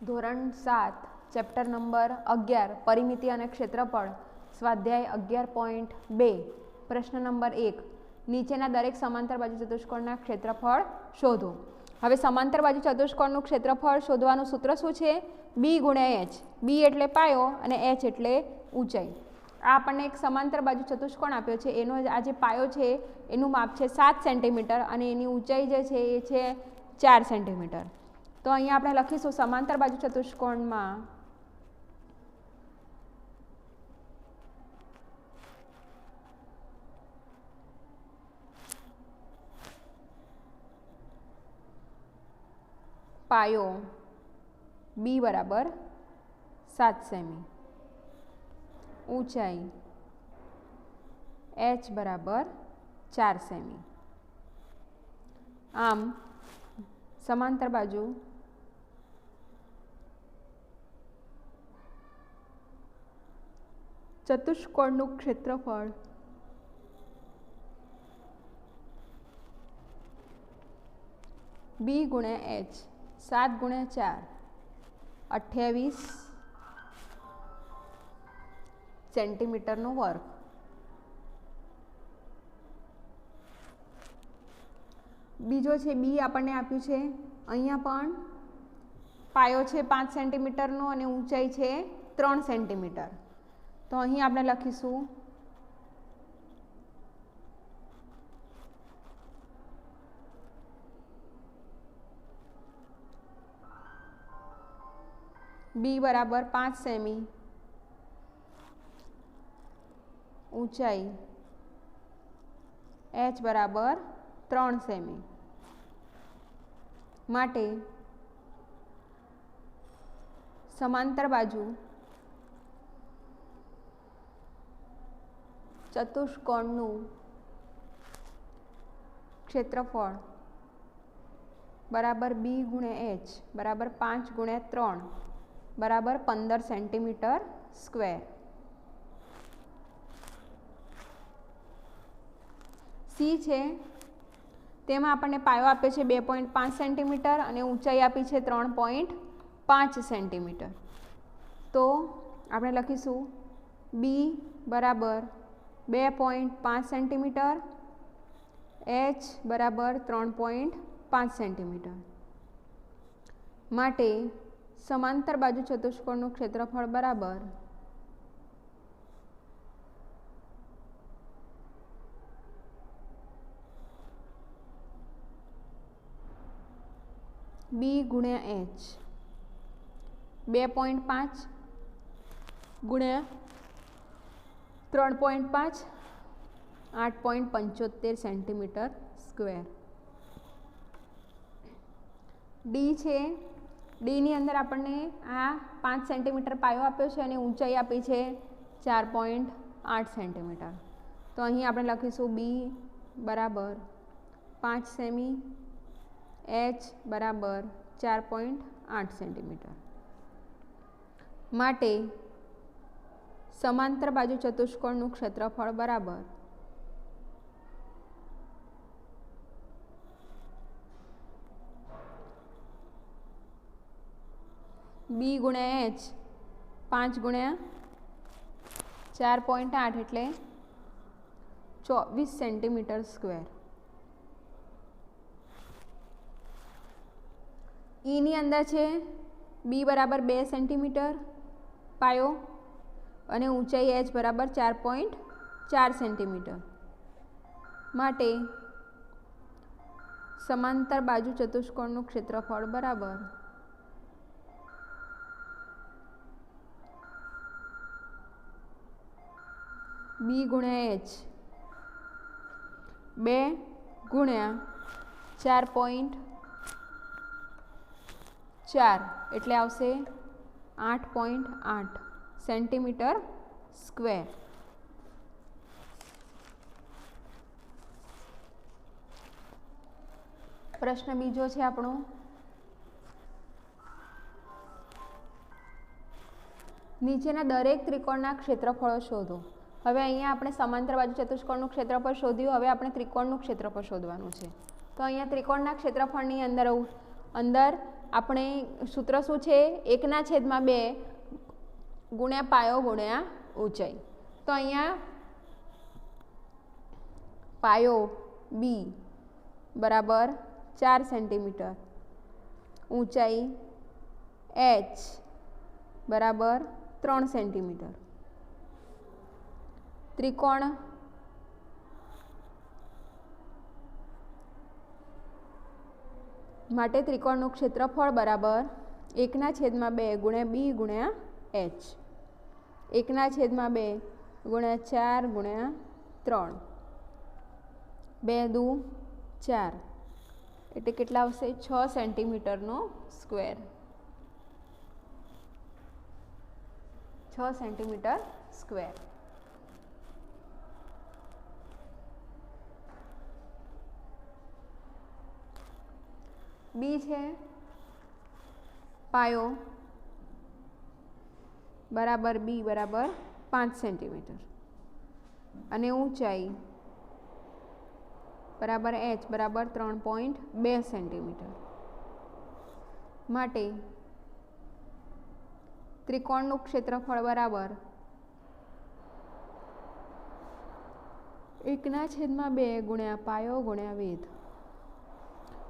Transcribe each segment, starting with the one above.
ધોરણ 7 chapter number 11 પરિમિતિ અને ક્ષેત્રફળ સ્વાધ્યાય 11.2 પ્રશ્ન નંબર 1 નીચેના દરેક સમાંતર બાજુ ચતુષ્કોણના ક્ષેત્રફળ શોધો। હવે સમાંતર બાજુ ચતુષ્કોણનું ક્ષેત્રફળ શોધવાનું સૂત્ર શું છે? b ગુણ્યા h। b એટલે પાયો અને h એટલે ઊંચાઈ। આ આપણને એક સમાંતર બાજુ ચતુષ્કોણ આપ્યો છે, એનો આ જે પાયો છે એનું માપ છે 7 સેન્ટીમીટર અને એની ઊંચાઈ જે છે એ છે 4 સેન્ટીમીટર। તો અહીંયા આપણે લખીશું સમાંતર બાજુ ચતુષ્કોણમાં પાયો b બરાબર 7 સેમી, ઊંચાઈ h બરાબર 4 સેમી। આમ સમાંતર બાજુ ચતુષ્કોણનું ક્ષેત્રફળ b ગુણ્યા h 7 ગુણ્યા 4 28 સેન્ટીમીટરનો વર્ગ। બીજો છે b આપણને આપ્યું છે, અહીંયા પણ પાયો છે 5 સેન્ટીમીટરનો અને ઊંચાઈ છે 3 સેન્ટીમીટર। તો અહીં આપણે લખીશું b બરાબર 5 સેમી, ઊંચાઈ h બરાબર 3 સેમી। માટે સમાંતર બાજુ ચતુષ્કોણનું ક્ષેત્રફળ બરાબર b ગુણ્યા h બરાબર 5 ગુણ્યા 3 બરાબર 15 સેન્ટીમીટર સ્ક્વેર। c છે તેમાં આપણને પાયો આપ્યો છે 2.5 સેન્ટીમીટર અને ઊંચાઈ આપી છે 3.5 સેન્ટીમીટર। તો આપણે લખીશું b બરાબર 2.5 સેન્ટીમીટર, h બરાબર 3.5 સેન્ટીમીટર। માટે સમાંતર બાજુ ચતુષ્કોણનું ક્ષેત્રફળ બરાબર b ગુણ્યા h 2.5 ગુણ્યા 3.5 8.75 સેન્ટીમીટર સ્ક્વેર। d છે, d ની અંદર આપણને આ 5 સેન્ટીમીટર પાયો આપ્યો છે અને ઊંચાઈ આપી છે 4.8 સેન્ટીમીટર। તો અહીં આપણે લખીશું b બરાબર 5 સેમી, h બરાબર 4.8 સેન્ટીમીટર। માટે સમાંતર બાજુ ચતુષ્કોણનું ક્ષેત્રફળ બરાબર b ગુણ્યા h 5 ગુણ્યા 4.8 એટલે 24 સેન્ટીમીટર સ્ક્વેર। e ની અંદર છે b બરાબર 2 સેન્ટીમીટર પાયો અને ઊંચાઈ h બરાબર 4.4 સેન્ટીમીટર। માટે સમાંતર બાજુ ચતુષ્કોણનું ક્ષેત્રફળ બરાબર b ગુણ્યા h 2 ગુણ્યા 4.4 એટલે આવશે 8.8 સેન્ટીમીટર સ્ક્વેર। પ્રશ્ન બીજો છે આપણો, નીચેના દરેક ત્રિકોણના ક્ષેત્રફળો શોધો। હવે અહીંયા આપણે સમાંતર બાજુ ચતુષ્કોણનું ક્ષેત્રફળ શોધ્યું, હવે આપણે ત્રિકોણનું ક્ષેત્રફળ શોધવાનું છે। તો અહીંયા ત્રિકોણના ક્ષેત્રફળની અંદર આપણે સૂત્ર શું છે, 1/2 ગુણ્યા પાયો ગુણ્યા ઊંચાઈ. તો અહીંયા પાયો બી બરાબર 4 સેન્ટીમીટર, ઊંચાઈ એચ બરાબર 3 સેન્ટીમીટર. ત્રિકોણ માટે ત્રિકોણનું ક્ષેત્રફળ બરાબર 1/2 ગુણ્યા બી ગુણ્યા એચ. 1/2 ગુણ્યા 4 ગુણ્યા 3, 2 દુ 4 એટલે કેટલા આવશે? 6 સેન્ટીમીટરનો સ્ક્વેર. 6 centimetre square. બી છે પાયો બરાબર બી બરાબર 5 સેન્ટીમીટર અને ઊંચાઈ બરાબર એચ બરાબર 3.2 સેન્ટીમીટર. માટે ત્રિકોણનું ક્ષેત્રફળ બરાબર 1/2 ગુણ્યા પાયો ગુણ્યા વેધ,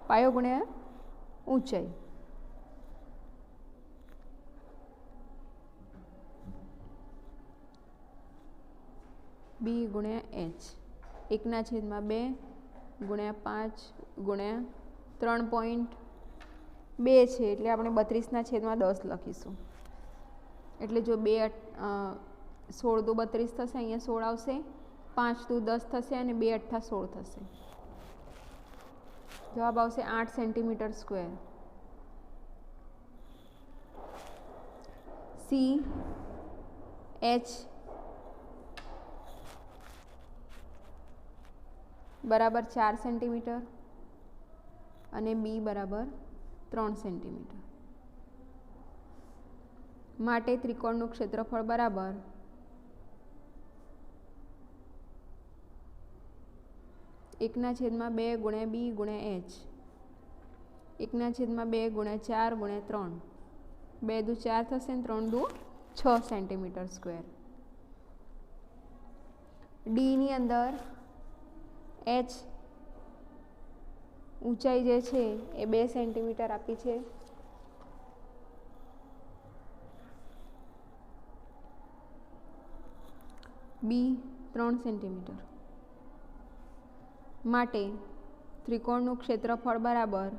પાયો ગુણ્યા ઊંચાઈ. બી ગુણ્યા એચ 1/2 ગુણ્યા 5 ગુણ્યા 3.2 છે એટલે આપણે 32/10 લખીશું. એટલે જો 16 દુ 32 થશે, અહીંયા 16 આવશે, 5 દુ 10 થશે અને 2 × 8 16 થશે. જવાબ આવશે 8 સેન્ટીમીટર સ્ક્વેર. સી એચ બરાબર 4 સેન્ટીમીટર અને બી બરાબર 3 સેન્ટીમીટર. માટે ત્રિકોણનું ક્ષેત્રફળ બરાબર 1/2 ગુણ્યા બી ગુણ્યા એચ, 1/2 ગુણ્યા 4 ગુણ્યા 3, 2 દુ 4 થશે ને 3 દુ 6 સેન્ટીમીટર સ્ક્વેર. ડીની અંદર એચ ઊંચાઈ જે છે એ 2 સેન્ટીમીટર આપી છે. બી 3 સેન્ટીમીટર. માટે ત્રિકોણનું ક્ષેત્રફળ બરાબર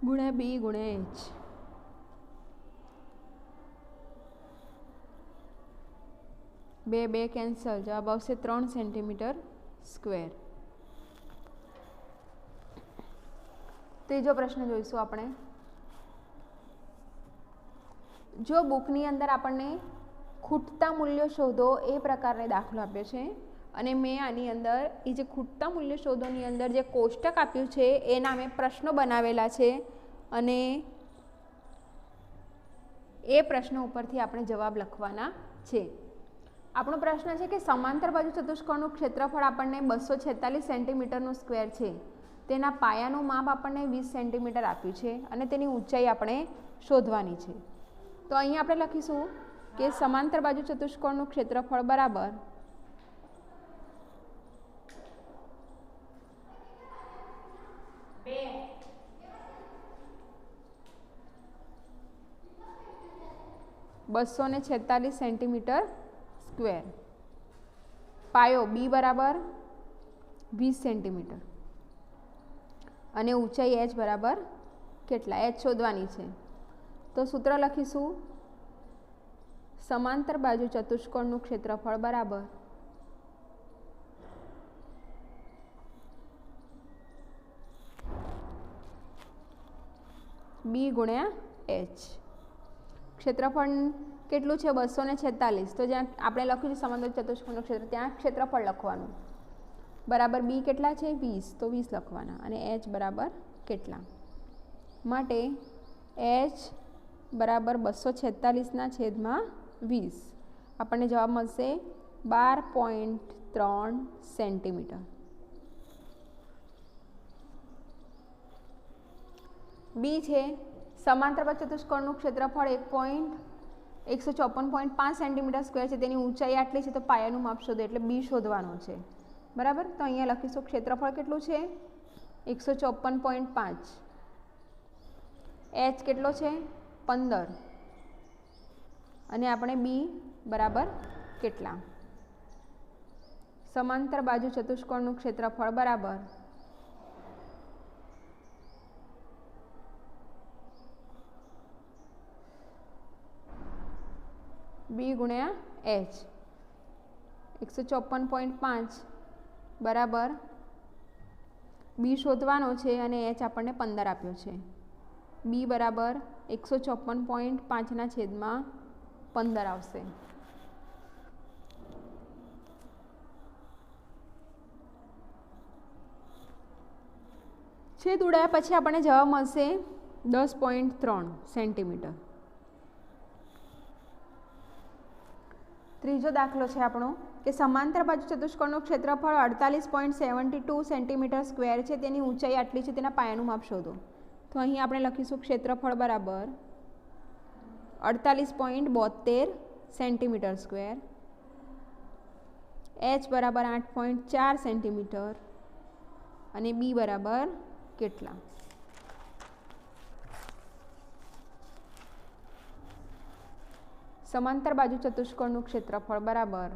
ગુણ્યા બી ગુણ્યા એચ. બે કેન્સલ, જવાબ આવશે 3 સેન્ટીમીટર સ્ક્વેર. ત્રીજો પ્રશ્ન જોઈશું આપણે. જો બુકની અંદર આપણને ખૂટતા મૂલ્યો શોધો એ પ્રકારનો દાખલો આપ્યો છે અને મેં આની અંદર એ જે ખૂટતા મૂલ્ય શોધોની અંદર જે કોષ્ટક આપ્યું છે એના મેં પ્રશ્નો બનાવેલા છે અને એ પ્રશ્નો ઉપરથી આપણે જવાબ લખવાના છે. આપણો પ્રશ્ન છે કે સમાંતર બાજુ ચતુષ્કોણનું ક્ષેત્રફળ આપણને 246 સેન્ટીમીટરનું સ્ક્વેર છે. તેના પાયાનું માપ આપણને 20 સેન્ટીમીટર આપ્યું છે અને તેની ઊંચાઈ આપણે શોધવાની છે. તો અહીંયા આપણે લખીશું કે સમાંતર બાજુ ચતુષ્કોણનું ક્ષેત્રફળ બરાબર $246 સેન્ટીમીટર સ્ક્વેર. પાયો બી બરાબર 20 સેન્ટીમીટર અને ઊંચાઈ એચ બરાબર કેટલા? એચ શોધવાની છે. તો સૂત્ર લખીશું સમાંતર બાજુ ચતુષ્કોણનું ક્ષેત્રફળ બરાબર બી ગુણ્યા એચ. ક્ષેત્રફળ કેટલું છે? 246. તો જ્યાં આપણે લખ્યું છે સમાંતર ચતુષ્કોણનું ક્ષેત્ર ત્યાં ક્ષેત્રફળ લખવાનું. બરાબર બી કેટલા છે? 20. તો 20 લખવાના અને એચ બરાબર કેટલા? માટે એચ બરાબર 246/20 આપણને જવાબ મળશે 12.3 સેન્ટીમીટર. બી છે સમાંતર બાજુ ચતુષ્કોણનું ક્ષેત્રફળ 154.5 સેન્ટીમીટર સ્ક્વેર છે, તેની ઊંચાઈ આટલી છે, તો પાયાનું માપ શોધો એટલે બી શોધવાનું છે, બરાબર. તો અહીંયા લખીશું ક્ષેત્રફળ કેટલું છે 154.5, એચ કેટલો છે 15, અને આપણે બી બરાબર કેટલા. સમાંતર બાજુ ચતુષ્કોણનું ક્ષેત્રફળ બરાબર બી ગુણ્યા એચ. 154.5 બરાબર બી શોધવાનો છે અને એચ આપણને 15 આપ્યો છે. બી બરાબર 154.5 છેદમાં 15 આવશે. છેદ ઉડાયા પછી આપણને જવાબ મળશે 10.3 સેન્ટીમીટર. ત્રીજો દાખલો છે આપણો કે સમાંતર બાજુ ચતુષ્કોણનું ક્ષેત્રફળ 48.72 સેન્ટીમીટર સ્ક્વેર છે, તેની ઊંચાઈ આટલી છે, તેના પાયાનું માપ શોધો. તો અહીં આપણે લખીશું ક્ષેત્રફળ બરાબર 48.72 સેન્ટીમીટર સ્ક્વેર, એચ બરાબર 8.4 સેન્ટીમીટર અને બી બરાબર કેટલા. સમાંતર બાજુ ચતુષ્કોણનું ક્ષેત્રફળ બરાબર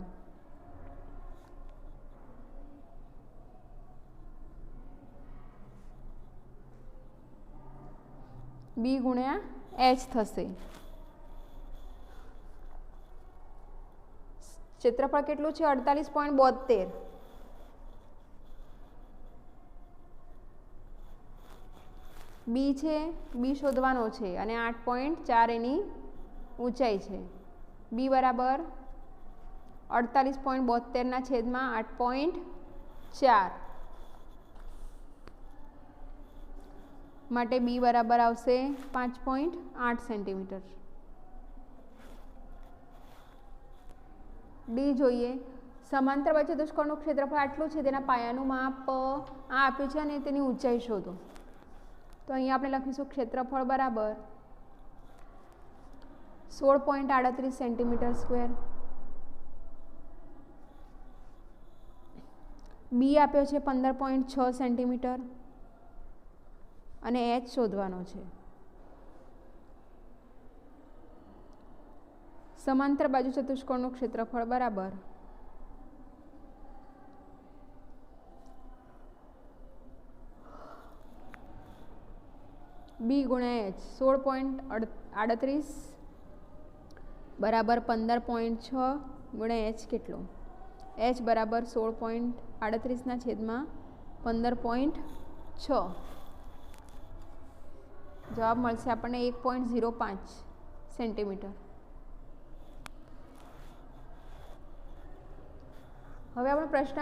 બી ગુણ્યા એચ થશે. ક્ષેત્રફળ કેટલું છે 48.72, બી છે બી શોધવાનો છે અને 8.4 એની ઊંચાઈ છે. બી બરાબર 48.72 છેદમાં 8.4 માટે બી બરાબર આવશે 5.8 સેન્ટીમીટર. ડી જોઈએ. સમાંતર બાજુ ચતુષ્કોણનું ક્ષેત્રફળ આટલું છે, તેના પાયાનું માપ આ આપ્યું છે અને તેની ઊંચાઈ શોધો. તો અહીંયા આપણે લખીશું ક્ષેત્રફળ બરાબર 16.38 સેન્ટીમીટર સ્ક્વેર. બી આપ્યો છે 15.6 સેન્ટીમીટર અને એચ શોધવાનો છે. સમાંતર બાજુ ચતુષ્કોણનું ક્ષેત્રફળ બરાબર બી ગુણ્યા એચ 16.38 બરાબર 15.6 ગુણ્યા એચ કેટલો. એચ બરાબર 16.38 છેદમાં 15.6. જવાબ મળશે આપણને 1.05 સેન્ટીમીટર. હવે આપણો પ્રશ્ન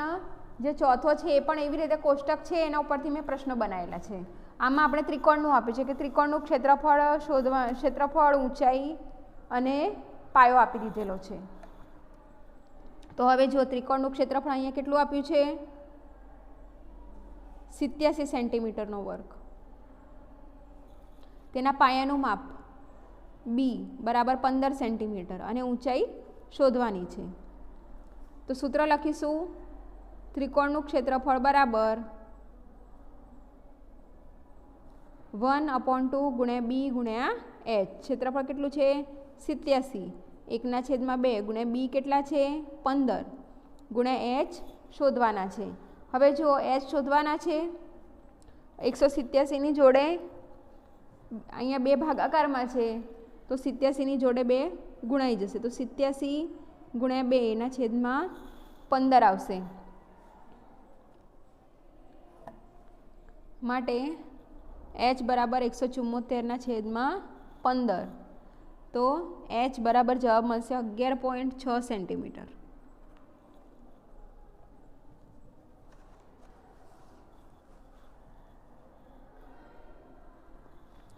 જે ચોથો છે એ પણ એવી રીતે કોષ્ટક છે એના ઉપરથી મેં પ્રશ્ન બનાવેલા છે. આમાં આપણે ત્રિકોણનું આપ્યું છે કે ત્રિકોણનું ક્ષેત્રફળ ઊંચાઈ અને પાયો આપી દીધેલો છે. તો હવે જો ત્રિકોણનું ક્ષેત્રફળ અહીંયા કેટલું આપ્યું છે 87 સેન્ટીમીટરનો વર્ગ. તેના પાયાનું માપ બી બરાબર 15 સેન્ટીમીટર અને ઊંચાઈ શોધવાની છે. તો સૂત્ર લખીશું ત્રિકોણનું ક્ષેત્રફળ બરાબર 1/2 ગુણ્યા બી ગુણ્યા એચ. ક્ષેત્રફળ કેટલું છે 87, 1/2 ગુણ્યા બી કેટલા છે 15 ગુણ્યા એચ શોધવાના છે. હવે જો એચ શોધવાના છે 187ની જોડે અહીંયા 2 ભાગાકારમાં છે તો 87ની જોડે 2 ગુણાઈ જશે, તો 87 ગુણ્યા 2 એના છેદમાં 15 આવશે. માટે એચ બરાબર 174 છેદમાં 15. તો એચ બરાબર જવાબ મળશે 11.6 સેન્ટીમીટર.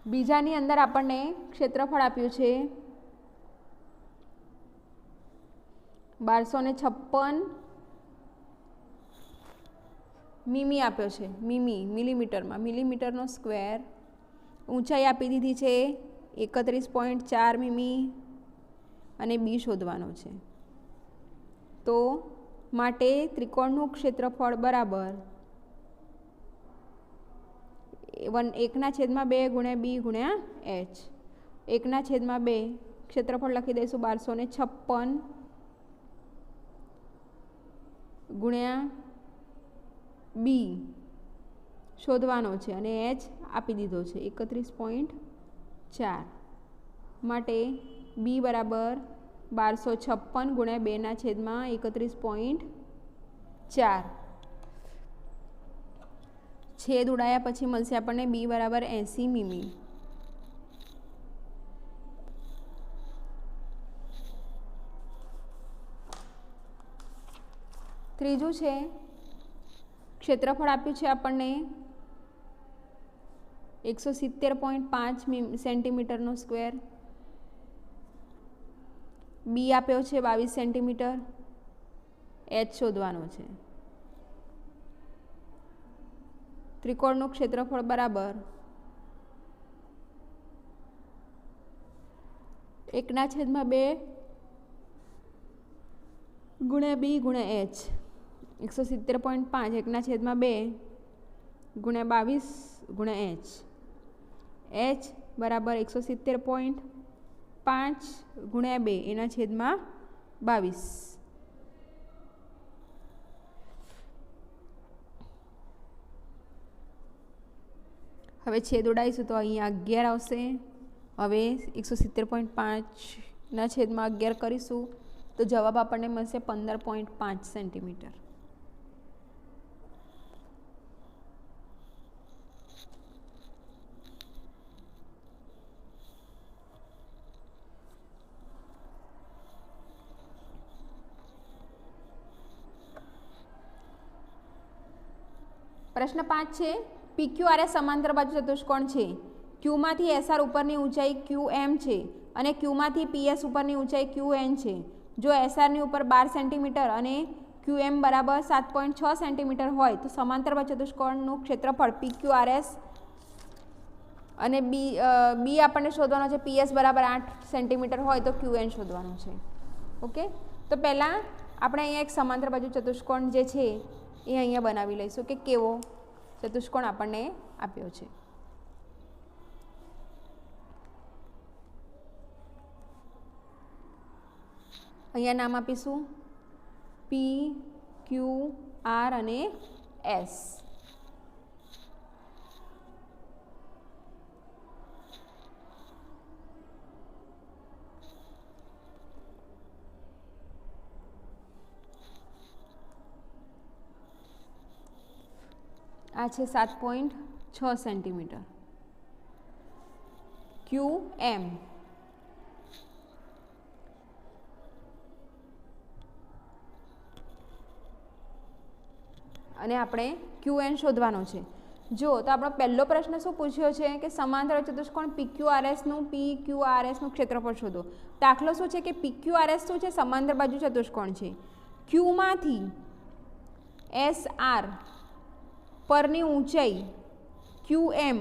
બીજાની અંદર આપણને ક્ષેત્રફળ આપ્યું છે 1256 મીમી આપ્યો છે, મિલીમીટરમાં, મિલીમીટરનો સ્ક્વેર ઊંચાઈ આપી દીધી છે 31.4 મીમી અને બી શોધવાનો છે. તો માટે ત્રિકોણનું ક્ષેત્રફળ બરાબર 1/2 ગુણ્યા બી ગુણ્યા એચ. 1/2 ક્ષેત્રફળ લખી દઈશું 1256 ગુણ્યા બી શોધવાનો છે અને એચ આપી દીધો છે 31.4. માટે બી બરાબર 1256 ગુણ્યા 2/31.4. છેદ ઉડાયા પછી મળશે આપણને બી બરાબર 80 મીમી. ત્રીજું છે ક્ષેત્રફળ આપ્યું છે આપણને 170.5 સેન્ટીમીટરનો સ્ક્વેર. બી આપ્યો છે 22 સેન્ટીમીટર. એચ શોધવાનો છે. ત્રિકોણનું ક્ષેત્રફળ બરાબર 1/2 ગુણ્યા બી ગુણ્યા એચ. 170.5 1/2 ગુણ્યા 22 ગુણ્યા એચ. એચ બરાબર 170.5 ગુણ્યા 2 એના છેદમાં 22. હવે છેદ ઉડાવીશું તો અહીંયા 11 આવશે. હવે 170.5 છેદમાં 11 કરીશું તો જવાબ આપણને મળશે 15.5 સેન્ટીમીટર. પ્રશ્ન 5 છે PQRS સમાંતર બાજુ ચતુષ્કોણ છે. ક્યુમાંથી એસઆર ઉપરની ઊંચાઈ QM છે અને ક્યુમાંથી PS ઉપરની ઊંચાઈ QN છે. જો એસઆરની ઉપર 12 સેન્ટીમીટર અને QM બરાબર 7.6 સેન્ટીમીટર હોય તો સમાંતર બાજુ ચતુષ્કોણનું ક્ષેત્રફળ PQRS અને બી આપણને શોધવાનો છે. PS બરાબર 8 સેન્ટીમીટર હોય તો QN શોધવાનું છે. ઓકે, તો પહેલાં આપણે અહીંયા એક સમાંતર બાજુ ચતુષ્કોણ જે છે એ અહીંયા બનાવી લઈશું કે કેવો ચતુષ્કોણ આપણને આપ્યો છે. અહીંયા નામ આપીશું P, Q, R અને S. આ છે 7.6 સેન્ટીમીટર. QM અને આપણે QN શોધવાનો છે. જો તો આપણો પહેલો પ્રશ્ન શું પૂછ્યો છે કે સમાંતર ચતુષ્કોણ PQRSનું PQRSનું ક્ષેત્રફળ શોધો. દાખલો શું છે કે PQRS શું છે? સમાંતર બાજુ ચતુષ્કોણ છે. Qમાંથી SR પરની ઊંચાઈ QM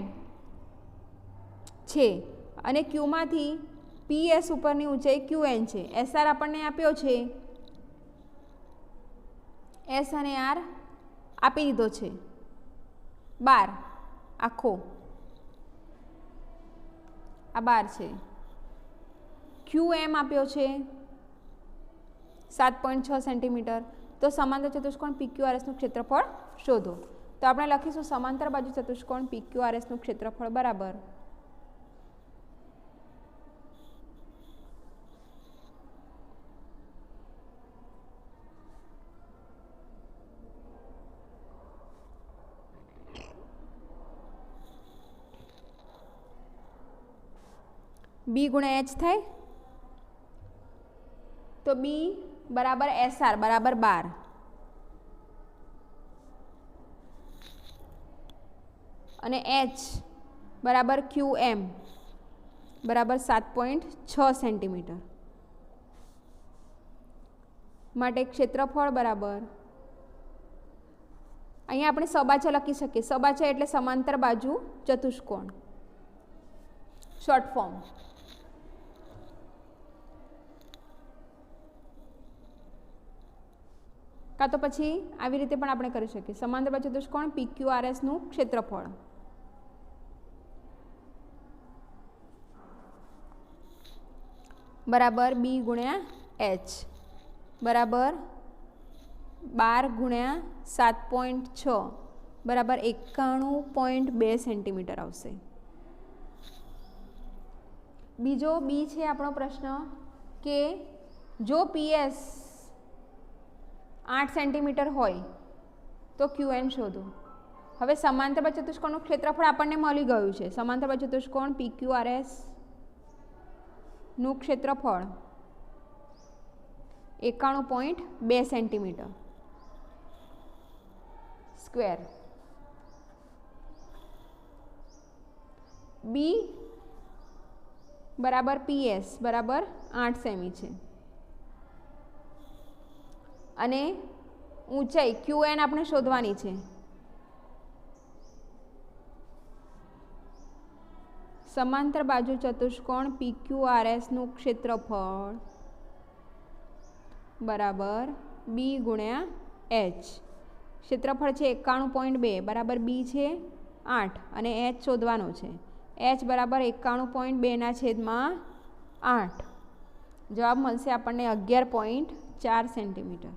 છે અને Qમાંથી PS ઉપરની ઊંચાઈ QN છે. SR આપણને આપ્યો છે, S અને R આપી દીધો છે 12 આખો, આ 12 છે. QM આપ્યો છે 7.6 સેન્ટીમીટર. તો સમાંતર ચતુષ્કોણ PQRSનું ક્ષેત્રફળ શોધો. તો આપણે લખીશું સમાંતર બાજુ ચતુષ્કોણ PQRSનું ક્ષેત્રફળ બરાબર B ગુણ્યા H થાય તો B બરાબર SR બરાબર 12 અને H બરાબર QM બરાબર 7.6 સેન્ટીમીટર. માટે ક્ષેત્રફળ બરાબર અહીંયા આપણે સબાચા લખી શકીએ. સબાચા એટલે સમાંતર બાજુ ચતુષ્કોણ. Short form. કાં તો પછી આવી રીતે પણ આપણે કરી શકીએ, સમાંતર બાજુ ચતુષ્કોણ PQRS નું ક્ષેત્રફળ બરાબર B ગુણ્યા H બરાબર 12 ગુણ્યા 7.6 બરાબર 91.2 સેન્ટીમીટર આવશે. બીજો બી છે આપણો પ્રશ્ન કે જો PS 8 સેન્ટીમીટર હોય તો QN શોધો. હવે સમાંતર બાજુ ચતુષ્કોણનું ક્ષેત્રફળ આપણને મળી ગયું છે. સમાંતર બાજુ ચતુષ્કોણ PQRS નું ક્ષેત્રફળ 91.2 સેન્ટીમીટર સ્ક્વેર. બી બરાબર PS બરાબર 8 સેમી છે અને ઊંચાઈ QN આપણે શોધવાની છે. સમાંતર બાજુ ચતુષ્કોણ PQRS નું ક્ષેત્રફળ બરાબર B ગુણ્યા H. ક્ષેત્રફળ છે 91.2 બરાબર B છે 8 અને H શોધવાનો છે. H બરાબર 91.2/8. જવાબ મળશે આપણને 11.4 સેન્ટીમીટર.